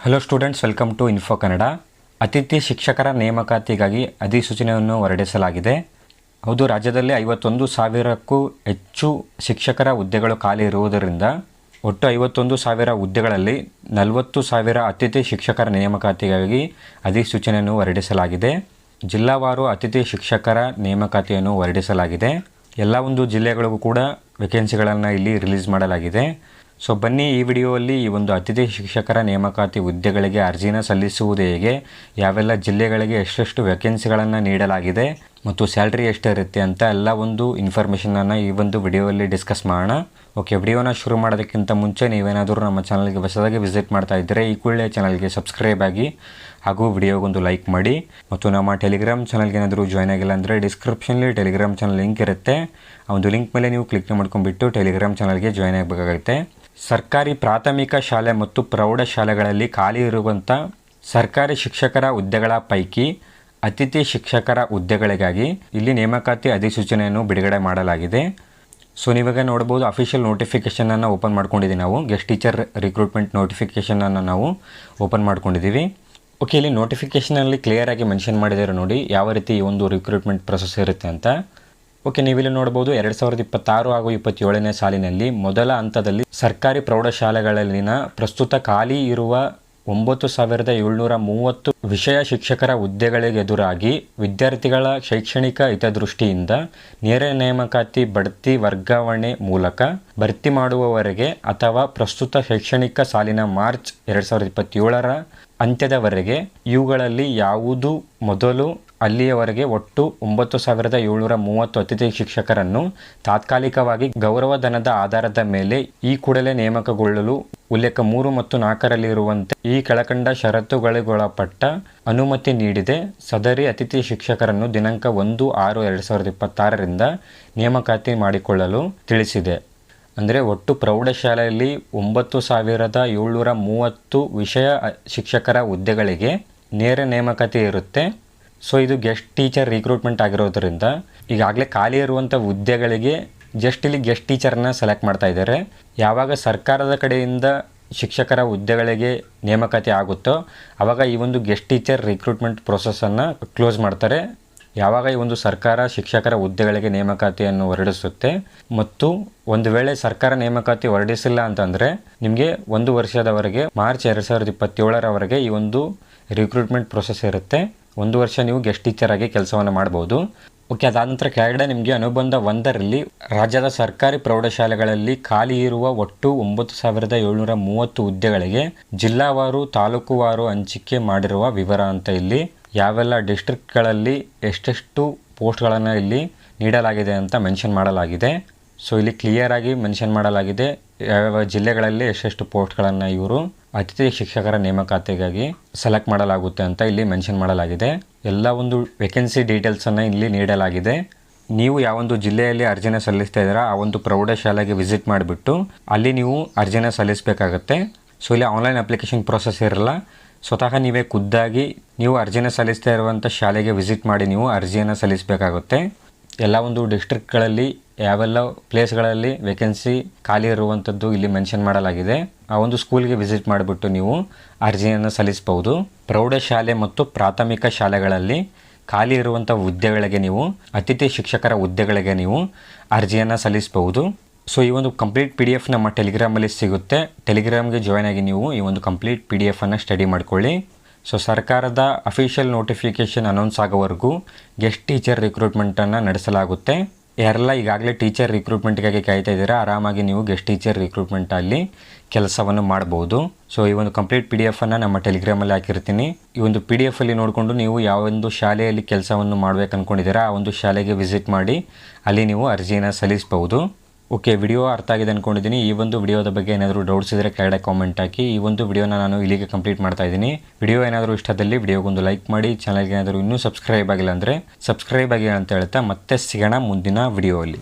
Hello students, welcome to Info Kannada. ಅತಿಥಿ ಶಿಕ್ಷಕರ ನೇಮಕಾತಿಗಾಗಿ ಅಧಿಸೂಚನೆಯನ್ನು ಹೊರಡಿಸಲಾಗಿದೆ. ಹೌದು, ರಾಜ್ಯದಲ್ಲಿ 51,000ಕ್ಕೂ ಹೆಚ್ಚು ಶಿಕ್ಷಕರ ಹುದ್ದೆಗಳು ಖಾಲಿ ಇರುವುದರಿಂದ ಒಟ್ಟು 51,000 ಹುದ್ದೆಗಳಲ್ಲಿ 40,000 ಅತಿಥಿ ಶಿಕ್ಷಕರ ನೇಮಕಾತಿಗಾಗಿ ಅಧಿಸೂಚನೆಯನ್ನು ಹೊರಡಿಸಲಾಗಿದೆ. ಜಿಲ್ಲಾವಾರು ಅತಿಥಿ ಶಿಕ್ಷಕರ ನೇಮಕಾತಿಯನ್ನು ಹೊರಡಿಸಲಾಗಿದೆ. ಎಲ್ಲ ಒಂದು ಜಿಲ್ಲೆಗಳಿಗೂ ಕೂಡ ವೇಕೆನ್ಸಿಗಳನ್ನು ಇಲ್ಲಿ ರಿಲೀಸ್ ಮಾಡಲಾಗಿದೆ. ಸೊ ಬನ್ನಿ, ಈ ವಿಡಿಯೋದಲ್ಲಿ ಈ ಒಂದು ಅತಿಥಿ ಶಿಕ್ಷಕರ ನೇಮಕಾತಿ ಹುದ್ದೆಗಳಿಗೆ ಅರ್ಜಿನ ಸಲ್ಲಿಸುವುದು ಹೇಗೆ, ಯಾವೆಲ್ಲ ಜಿಲ್ಲೆಗಳಿಗೆ ಎಷ್ಟೆಷ್ಟು ವೇಕೆನ್ಸಿಗಳನ್ನು ನೀಡಲಾಗಿದೆ ಮತ್ತು ಸ್ಯಾಲ್ರಿ ಎಷ್ಟಿರುತ್ತೆ ಅಂತ ಎಲ್ಲ ಒಂದು ಇನ್ಫಾರ್ಮೇಷನನ್ನು ಈ ಒಂದು ವಿಡಿಯೋದಲ್ಲಿ ಡಿಸ್ಕಸ್ ಮಾಡೋಣ. ಓಕೆ, ವಿಡಿಯೋನ ಶುರು ಮಾಡೋದಕ್ಕಿಂತ ಮುಂಚೆ ನೀವೇನಾದರೂ ನಮ್ಮ ಚಾನಲ್ಗೆ ಹೊಸದಾಗಿ ವಿಸಿಟ್ ಮಾಡ್ತಾ ಇದ್ದರೆ ಈ ಕೂಡಲೇ ಚಾನಲ್ಗೆ ಸಬ್ಸ್ಕ್ರೈಬ್ ಆಗಿ ಹಾಗೂ ವಿಡಿಯೋಗೊಂದು ಲೈಕ್ ಮಾಡಿ. ಮತ್ತು ನಮ್ಮ ಟೆಲಿಗ್ರಾಮ್ ಚಾನಲ್ಗೆ ಏನಾದರೂ ಜಾಯ್ನ್ ಆಗಿಲ್ಲ ಅಂದರೆ ಡಿಸ್ಕ್ರಿಪ್ಷನಲ್ಲಿ ಟೆಲಿಗ್ರಾಮ್ ಚಾನಲ್ ಲಿಂಕ್ ಇರುತ್ತೆ. ಆ ಒಂದು ಲಿಂಕ್ ಮೇಲೆ ನೀವು ಕ್ಲಿಕ್ ಮಾಡ್ಕೊಂಡ್ಬಿಟ್ಟು ಟೆಲಿಗ್ರಾಮ್ ಚಾನಲ್ಗೆ ಜಾಯ್ನ್ ಆಗಬೇಕಾಗುತ್ತೆ. ಸರ್ಕಾರಿ ಪ್ರಾಥಮಿಕ ಶಾಲೆ ಮತ್ತು ಪ್ರೌಢಶಾಲೆಗಳಲ್ಲಿ ಖಾಲಿ ಇರುವಂಥ ಸರ್ಕಾರಿ ಶಿಕ್ಷಕರ ಹುದ್ದೆಗಳ ಪೈಕಿ ಅತಿಥಿ ಶಿಕ್ಷಕರ ಹುದ್ದೆಗಳಿಗಾಗಿ ಇಲ್ಲಿ ನೇಮಕಾತಿ ಅಧಿಸೂಚನೆಯನ್ನು ಬಿಡುಗಡೆ ಮಾಡಲಾಗಿದೆ. ಸೊ ನೀವಾಗ ನೋಡ್ಬೋದು, ಅಫಿಷಿಯಲ್ ನೋಟಿಫಿಕೇಷನನ್ನು ಓಪನ್ ಮಾಡ್ಕೊಂಡಿದ್ದೀವಿ. ನಾವು ಗೆಸ್ಟ್ ಟೀಚರ್ ರಿಕ್ರೂಟ್ಮೆಂಟ್ ನೋಟಿಫಿಕೇಷನನ್ನು ನಾವು ಓಪನ್ ಮಾಡ್ಕೊಂಡಿದ್ದೀವಿ. ಓಕೆ, ಇಲ್ಲಿ ನೋಟಿಫಿಕೇಷನಲ್ಲಿ ಕ್ಲಿಯರಾಗಿ ಮೆನ್ಷನ್ ಮಾಡಿದ್ದಾರೆ ನೋಡಿ, ಯಾವ ರೀತಿ ಈ ಒಂದು ರಿಕ್ರೂಟ್ಮೆಂಟ್ ಪ್ರೊಸೆಸ್ ಇರುತ್ತೆ ಅಂತ. ಓಕೆ, ನೀವಿಲ್ಲಿ ನೋಡ್ಬೋದು 2026 ಹಾಗೂ 27ನೇ ಸಾಲಿನಲ್ಲಿ ಮೊದಲ ಹಂತದಲ್ಲಿ ಸರ್ಕಾರಿ ಪ್ರೌಢಶಾಲೆಗಳಲ್ಲಿನ ಪ್ರಸ್ತುತ ಖಾಲಿ ಇರುವ 9,730 ವಿಷಯ ಶಿಕ್ಷಕರ ಹುದ್ದೆಗಳಿಗೆದುರಾಗಿ ವಿದ್ಯಾರ್ಥಿಗಳ ಶೈಕ್ಷಣಿಕ ಹಿತದೃಷ್ಟಿಯಿಂದ ನೇರ ನೇಮಕಾತಿ ಬಡ್ತಿ ವರ್ಗಾವಣೆ ಮೂಲಕ ಭರ್ತಿ ಮಾಡುವವರೆಗೆ ಅಥವಾ ಪ್ರಸ್ತುತ ಶೈಕ್ಷಣಿಕ ಸಾಲಿನ ಮಾರ್ಚ್ 2027ರ ಅಂತ್ಯದವರೆಗೆ ಇವುಗಳಲ್ಲಿ ಯಾವುದು ಮೊದಲು ಅಲ್ಲಿಯವರೆಗೆ ಒಟ್ಟು 9,730 ಅತಿಥಿ ಶಿಕ್ಷಕರನ್ನು ತಾತ್ಕಾಲಿಕವಾಗಿ ಗೌರವಧನದ ಆಧಾರದ ಮೇಲೆ ಈ ಕೂಡಲೇ ನೇಮಕಗೊಳ್ಳಲು ಉಲ್ಲೇಖ 3 ಮತ್ತು 4ರಲ್ಲಿರುವಂತೆ ಈ ಕೆಳಕಂಡ ಷರತ್ತುಗಳಿಗೊಳಪಟ್ಟ ಅನುಮತಿ ನೀಡಿದೆ. ಸದರಿ ಅತಿಥಿ ಶಿಕ್ಷಕರನ್ನು ದಿನಾಂಕ 1/6/2026ರಿಂದ ನೇಮಕಾತಿ ಮಾಡಿಕೊಳ್ಳಲು ತಿಳಿಸಿದೆ. ಅಂದರೆ ಒಟ್ಟು ಪ್ರೌಢಶಾಲೆಯಲ್ಲಿ 9,730 ವಿಷಯ ಶಿಕ್ಷಕರ ಹುದ್ದೆಗಳಿಗೆ ನೇರ ನೇಮಕಾತಿ ಇರುತ್ತೆ. ಸೊ ಇದು ಗೆಸ್ಟ್ ಟೀಚರ್ ರಿಕ್ರೂಟ್ಮೆಂಟ್ ಆಗಿರೋದ್ರಿಂದ ಈಗಾಗಲೇ ಖಾಲಿ ಇರುವಂಥ ಹುದ್ದೆಗಳಿಗೆ ಇಲ್ಲಿ ಗೆಸ್ಟ್ ಟೀಚರ್ನ ಸೆಲೆಕ್ಟ್ ಮಾಡ್ತಾ ಇದ್ದಾರೆ. ಯಾವಾಗ ಸರ್ಕಾರದ ಕಡೆಯಿಂದ ಶಿಕ್ಷಕರ ಹುದ್ದೆಗಳಿಗೆ ನೇಮಕಾತಿ ಆಗುತ್ತೋ ಆವಾಗ ಈ ಒಂದು ಗೆಸ್ಟ್ ಟೀಚರ್ ರಿಕ್ರೂಟ್ಮೆಂಟ್ ಪ್ರೊಸೆಸನ್ನು ಕ್ಲೋಸ್ ಮಾಡ್ತಾರೆ. ಯಾವಾಗ ಈ ಒಂದು ಸರ್ಕಾರ ಶಿಕ್ಷಕರ ಹುದ್ದೆಗಳಿಗೆ ನೇಮಕಾತಿಯನ್ನು ಹೊರಡಿಸುತ್ತೆ ಮತ್ತು ಒಂದು ವೇಳೆ ಸರ್ಕಾರ ನೇಮಕಾತಿ ಹೊರಡಿಸಿಲ್ಲ ಅಂತಂದರೆ ನಿಮಗೆ 1 ವರ್ಷದವರೆಗೆ ಮಾರ್ಚ್ 2027ರವರೆಗೆ ಈ ಒಂದು ರಿಕ್ರೂಟ್ಮೆಂಟ್ ಪ್ರೊಸೆಸ್ ಇರುತ್ತೆ. 1 ವರ್ಷ ನೀವು ಗೆಸ್ಟ್ ಟೀಚರ್ ಆಗಿ ಕೆಲಸವನ್ನು ಮಾಡ್ಬೋದು. ಓಕೆ, ಅದಾದ ನಂತರ ಕೆಳಗಡೆ ನಿಮಗೆ ಅನುಬಂಧ 1ರಲ್ಲಿ ರಾಜ್ಯದ ಸರ್ಕಾರಿ ಪ್ರೌಢಶಾಲೆಗಳಲ್ಲಿ ಖಾಲಿ ಇರುವ ಒಟ್ಟು 9,730 ಹುದ್ದೆಗಳಿಗೆ ಜಿಲ್ಲಾವಾರು ತಾಲೂಕುವಾರು ಹಂಚಿಕೆ ಮಾಡಿರುವ ವಿವರ ಅಂತ ಇಲ್ಲಿ ಯಾವೆಲ್ಲ ಡಿಸ್ಟ್ರಿಕ್ಟ್ಗಳಲ್ಲಿ ಎಷ್ಟೆಷ್ಟು ಪೋಸ್ಟ್ಗಳನ್ನು ಇಲ್ಲಿ ನೀಡಲಾಗಿದೆ ಅಂತ ಮೆನ್ಷನ್ ಮಾಡಲಾಗಿದೆ. ಸೊ ಇಲ್ಲಿ ಕ್ಲಿಯರಾಗಿ ಮೆನ್ಷನ್ ಮಾಡಲಾಗಿದೆ ಯಾವ ಜಿಲ್ಲೆಗಳಲ್ಲಿ ಎಷ್ಟೆಷ್ಟು ಪೋಸ್ಟ್ಗಳನ್ನು ಇವರು ಅತಿಥಿ ಶಿಕ್ಷಕರ ನೇಮಕಾತಿಗಾಗಿ ಸೆಲೆಕ್ಟ್ ಮಾಡಲಾಗುತ್ತೆ ಅಂತ ಇಲ್ಲಿ ಮೆನ್ಷನ್ ಮಾಡಲಾಗಿದೆ. ಎಲ್ಲ ಒಂದು ವೇಕೆನ್ಸಿ ಡೀಟೇಲ್ಸನ್ನು ಇಲ್ಲಿ ನೀಡಲಾಗಿದೆ. ನೀವು ಯಾವೊಂದು ಜಿಲ್ಲೆಯಲ್ಲಿ ಅರ್ಜಿನ ಸಲ್ಲಿಸ್ತಾ ಇದ್ದೀರಾ ಆ ಒಂದು ಪ್ರೌಢಶಾಲೆಗೆ ವಿಸಿಟ್ ಮಾಡಿಬಿಟ್ಟು ಅಲ್ಲಿ ನೀವು ಅರ್ಜಿನ ಸಲ್ಲಿಸಬೇಕಾಗತ್ತೆ. ಸೊ ಇಲ್ಲಿ ಆನ್ಲೈನ್ ಅಪ್ಲಿಕೇಶನ್ ಪ್ರೊಸೆಸ್ ಇರಲ್ಲ. ಸ್ವತಃ ನೀವೇ ಖುದ್ದಾಗಿ ನೀವು ಅರ್ಜಿನ ಸಲ್ಲಿಸ್ತಾ ಇರುವಂಥ ಶಾಲೆಗೆ ವಿಸಿಟ್ ಮಾಡಿ ನೀವು ಅರ್ಜಿಯನ್ನು ಸಲ್ಲಿಸಬೇಕಾಗುತ್ತೆ. ಎಲ್ಲ ಒಂದು ಡಿಸ್ಟ್ರಿಕ್ಟ್ಗಳಲ್ಲಿ ಯಾವೆಲ್ಲ ಪ್ಲೇಸ್ಗಳಲ್ಲಿ ವೇಕೆನ್ಸಿ ಖಾಲಿ ಇರುವಂಥದ್ದು ಇಲ್ಲಿ ಮೆನ್ಷನ್ ಮಾಡಲಾಗಿದೆ. ಆ ಒಂದು ಸ್ಕೂಲ್ಗೆ ವಿಸಿಟ್ ಮಾಡಿಬಿಟ್ಟು ನೀವು ಅರ್ಜಿಯನ್ನು ಸಲ್ಲಿಸಬಹುದು. ಪ್ರೌಢಶಾಲೆ ಮತ್ತು ಪ್ರಾಥಮಿಕ ಶಾಲೆಗಳಲ್ಲಿ ಖಾಲಿ ಇರುವಂಥ ಹುದ್ದೆಗಳಿಗೆ ನೀವು ಅತಿಥಿ ಶಿಕ್ಷಕರ ಹುದ್ದೆಗಳಿಗೆ ನೀವು ಅರ್ಜಿಯನ್ನು ಸಲ್ಲಿಸಬಹುದು. ಸೊ ಈ ಒಂದು ಕಂಪ್ಲೀಟ್ PDF ನಮ್ಮ ಟೆಲಿಗ್ರಾಮಲ್ಲಿ ಸಿಗುತ್ತೆ. ಟೆಲಿಗ್ರಾಮ್ಗೆ ಜಾಯ್ನ್ ಆಗಿ ನೀವು ಈ ಒಂದು ಕಂಪ್ಲೀಟ್ PDFನ್ನು ಸ್ಟಡಿ ಮಾಡ್ಕೊಳ್ಳಿ. ಸೊ ಸರ್ಕಾರದ ಅಫಿಷಿಯಲ್ ನೋಟಿಫಿಕೇಷನ್ ಅನೌನ್ಸ್ ಆಗೋವರೆಗೂ ಗೆಸ್ಟ್ ಟೀಚರ್ ರಿಕ್ರೂಟ್ಮೆಂಟನ್ನು ನಡೆಸಲಾಗುತ್ತೆ. ಯಾರೆಲ್ಲ ಈಗಾಗಲೇ ಟೀಚರ್ ರಿಕ್ರೂಟ್ಮೆಂಟ್ಗಾಗಿ ಕಾಯ್ತಾ ಇದ್ದೀರಾ ಆರಾಮಾಗಿ ನೀವು ಗೆಸ್ಟ್ ಟೀಚರ್ ರಿಕ್ರೂಟ್ಮೆಂಟಲ್ಲಿ ಕೆಲಸವನ್ನು ಮಾಡ್ಬೋದು. ಸೊ ಈ ಒಂದು ಕಂಪ್ಲೀಟ್ PDFನ್ನು ನಮ್ಮ ಟೆಲಿಗ್ರಾಮಲ್ಲಿ ಹಾಕಿರ್ತೀನಿ. ಈ ಒಂದು PDFಲ್ಲಿ ನೋಡಿಕೊಂಡು ನೀವು ಯಾವೊಂದು ಶಾಲೆಯಲ್ಲಿ ಕೆಲಸವನ್ನು ಮಾಡಬೇಕು ಅಂದ್ಕೊಂಡಿದ್ದೀರಾ ಆ ಒಂದು ಶಾಲೆಗೆ ವಿಸಿಟ್ ಮಾಡಿ ಅಲ್ಲಿ ನೀವು ಅರ್ಜಿನ ಸಲ್ಲಿಸಬಹುದು. ಓಕೆ, ವಿಡಿಯೋ ಅರ್ಥ ಆಗಿದೆ ಅಂದ್ಕೊಂಡಿದ್ದೀನಿ. ಈ ಒಂದು ವಿಡಿಯೋದ ಬಗ್ಗೆ ಏನಾದರೂ ಡೌಟ್ಸ್ ಇದ್ದರೆ ಕೆಳಗಡೆ ಕಾಮೆಂಟ್ ಹಾಕಿ. ಈ ಒಂದು ವಿಡಿಯೋನ ನಾನು ಇಲ್ಲಿಗೆ ಕಂಪ್ಲೀಟ್ ಮಾಡ್ತಾ ಇದ್ದೀನಿ. ವಿಡಿಯೋ ಏನಾದರೂ ಇಷ್ಟದಲ್ಲಿ ವಿಡಿಯೋಗೊಂದು ಲೈಕ್ ಮಾಡಿ. ಚಾನಲ್ಗೆ ಏನಾದರೂ ಇನ್ನೂ ಸಬ್ಸ್ಕ್ರೈಬ್ ಆಗಿಲ್ಲ ಅಂದರೆ ಸಬ್ಸ್ಕ್ರೈಬ್ ಆಗಿ ಅಂತ ಹೇಳ್ತಾ ಮತ್ತೆ ಸಿಗೋಣ ಮುಂದಿನ ವಿಡಿಯೋಲ್ಲಿ.